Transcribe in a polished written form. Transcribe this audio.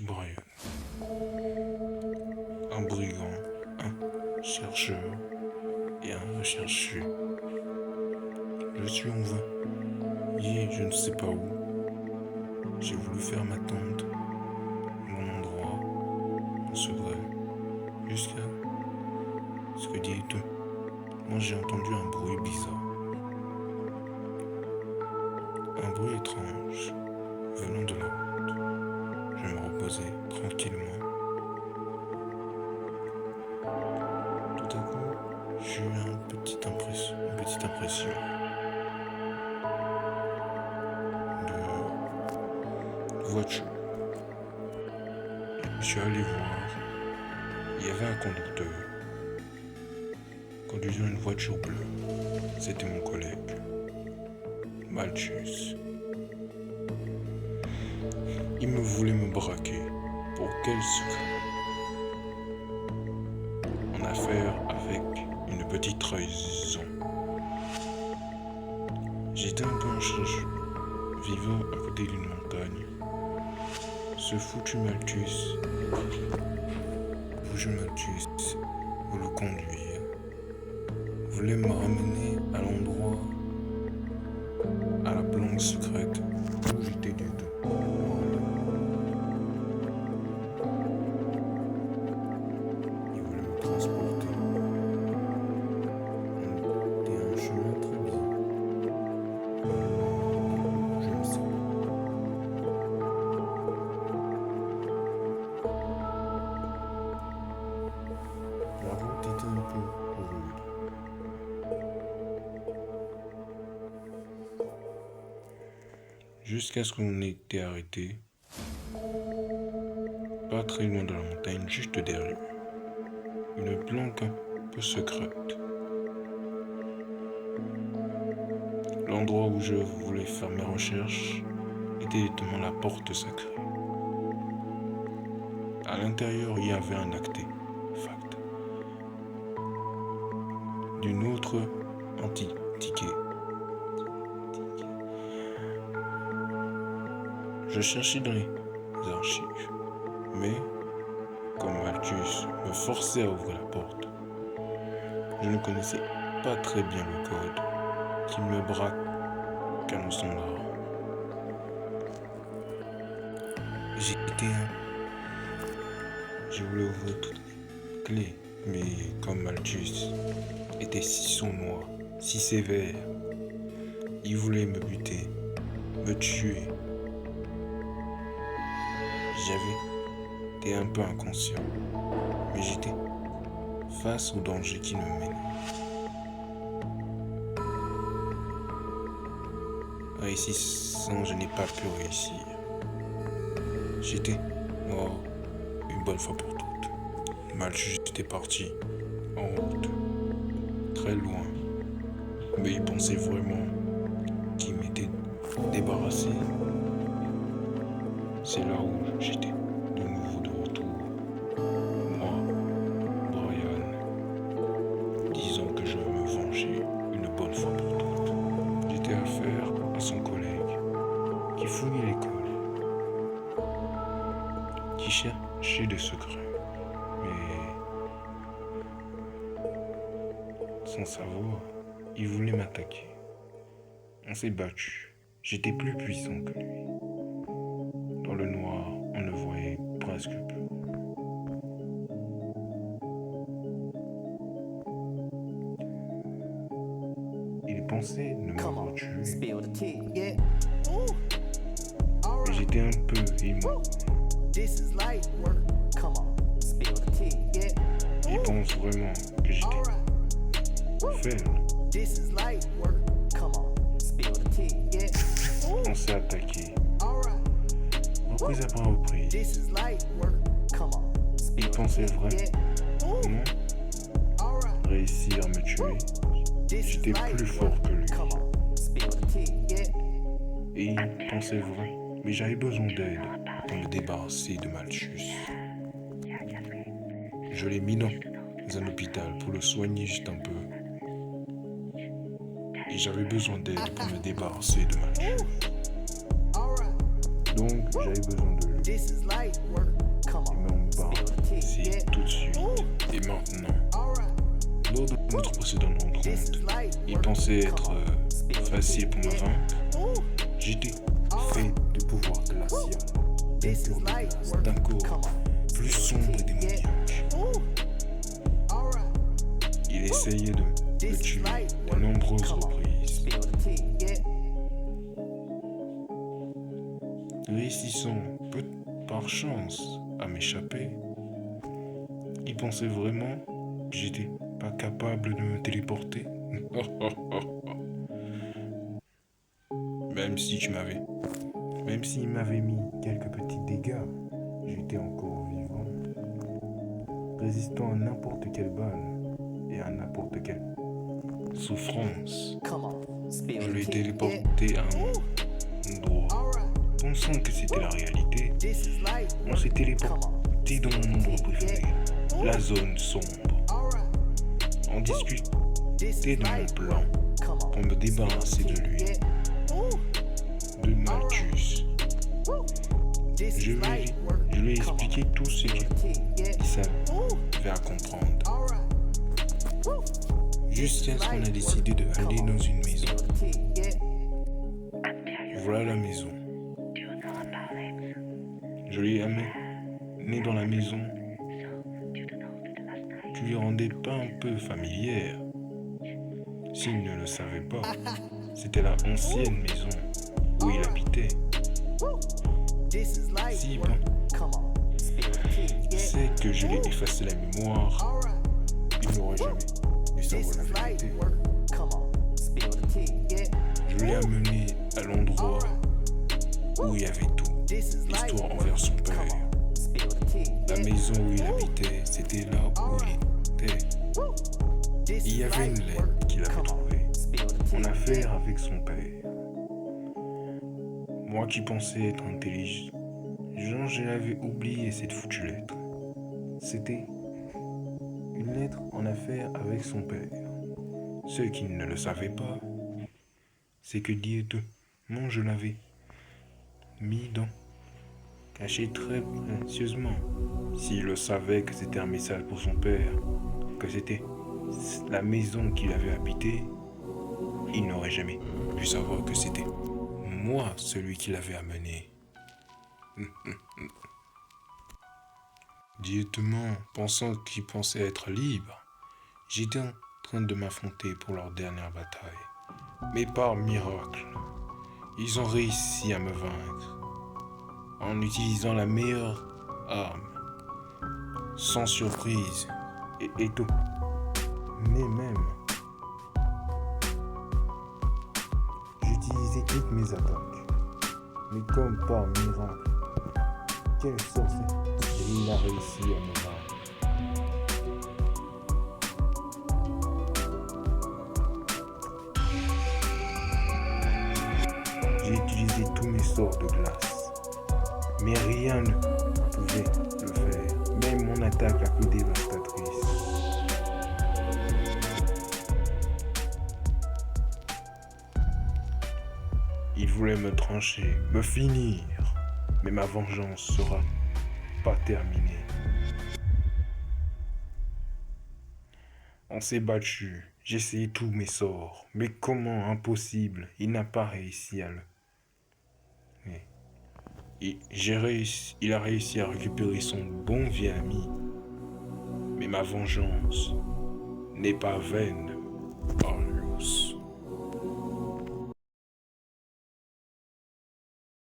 Brian, un brigand, un chercheur et un recherché. Je suis en vain, je ne sais pas où. J'ai voulu faire ma tente, mon endroit, mon secret, jusqu'à ce que dit tout. Moi j'ai entendu un bruit bizarre, un bruit étrange venant de la route. Je me reposais tranquillement. Tout à coup, j'ai eu une petite impression de voiture. Je suis allé voir, il y avait un conducteur conduisant une voiture bleue. C'était mon collègue, Malchus. Il me voulait me braquer. Pour quel secret? En affaire avec une petite trahison. J'étais un peu en charge, vivant à côté d'une montagne. Ce foutu Malchus voulait conduire, voulait me ramener à l'endroit, à la planque secrète où j'étais du tout. Il voulait me transporter. C'était un chemin très bizarre. Je ne sais pas. La route était un peu rude. Jusqu'à ce qu'on ait été arrêté, pas très loin de la montagne, juste derrière, une planque un peu secrète. L'endroit où je voulais faire mes recherches était directement la porte sacrée. À l'intérieur, il y avait un artefact d'une autre antiquité. Je cherchais dans les archives, mais comme Malchus me forçait à ouvrir la porte, je ne connaissais pas très bien le code qui me braque à mon standard. Je voulais ouvrir toutes les clés, mais comme Malchus était si sournois, si sévère, il voulait me buter, me tuer. J'avais été un peu inconscient, mais j'étais face au danger qui me menait. Réussissant, je n'ai pas pu réussir. J'étais mort une bonne fois pour toutes. Malchus était parti en route, très loin, mais il pensait vraiment qu'il m'était débarrassé. C'est là où j'étais de nouveau de retour. Moi, Brian, disant que je veux me venger une bonne fois pour toutes. J'étais affaire à son collègue qui fouillait l'école, qui cherchait des secrets, mais sans savoir, il voulait m'attaquer. On s'est battu. J'étais plus puissant que lui. Dans le noir, on ne voyait presque plus. Il pensait ne me retuer, mais j'étais un peu immense. Il pense vraiment que j'étais faible. On s'est attaqué, reprise après reprise. Il pensait vraiment réussir à me tuer. J'étais plus fort que lui. Et il pensait vrai, mais j'avais besoin d'aide pour me débarrasser de Malchus. Je l'ai mis dans un hôpital pour le soigner juste un peu. Et j'avais besoin d'aide pour me débarrasser de Malchus. Donc j'avais besoin de lui. Il m'a embarrassé tout de suite. Et maintenant, lors de notre précédente rencontre, il pensait être facile pour me vaincre. J'étais fait de pouvoir glacial, d'un corps plus sombre et démoniaque. Il essayait de le tuer de nombreuses reprises. Réussissant peu par chance à m'échapper, il pensait vraiment que j'étais pas capable de me téléporter. Même s'il m'avait mis quelques petits dégâts, j'étais encore vivant, résistant à n'importe quelle balle et à n'importe quelle souffrance. Je l'ai téléporté à un endroit. Pensant que c'était la réalité, on s'est téléporté dans mon endroit préféré, la zone sombre. On discutait de mon plan pour me débarrasser de lui, de Malthus. Je lui ai expliqué tout ce qu'il savait à comprendre. Jusqu'à ce qu'on a décidé d'aller dans une maison. Voilà la maison. Je l'ai amené dans la maison. Tu lui rendais pas un peu familière. S'il ne le savait pas, c'était la ancienne maison où il habitait. Si bon, c'est que je l'ai effacé la mémoire, il n'aurait jamais dû savoir la vérité. Je l'ai amené à l'endroit où il y avait tout, l'histoire envers son père. La maison où il habitait, c'était là où il était. Il y avait une lettre qu'il avait trouvée en affaire avec son père. Moi qui pensais être intelligent, je l'avais oublié cette foutue lettre. C'était une lettre en affaire avec son père. Ce qu'il ne le savait pas, c'est que directement je l'avais mis caché très précieusement. S'il le savait que c'était un message pour son père, que c'était la maison qu'il avait habitée, il n'aurait jamais pu savoir que c'était moi celui qui l'avait amené. Directement, pensant qu'il pensait être libre, j'étais en train de m'affronter pour leur dernière bataille. Mais par miracle, ils ont réussi à me vaincre en utilisant la meilleure arme, sans surprise et tout. Mais même, j'utilisais toutes mes attaques. Mais comme par miracle, quelle sorcière, il a réussi à me vaincre. J'ai utilisé tous mes sorts de glace, mais rien ne pouvait le faire, même mon attaque la plus dévastatrice. Il voulait me trancher, me finir, mais ma vengeance sera pas terminée. On s'est battu, j'ai essayé tous mes sorts, mais comment impossible, il n'a pas réussi à le... Il a réussi à récupérer son bon vieil ami, mais ma vengeance n'est pas vaine.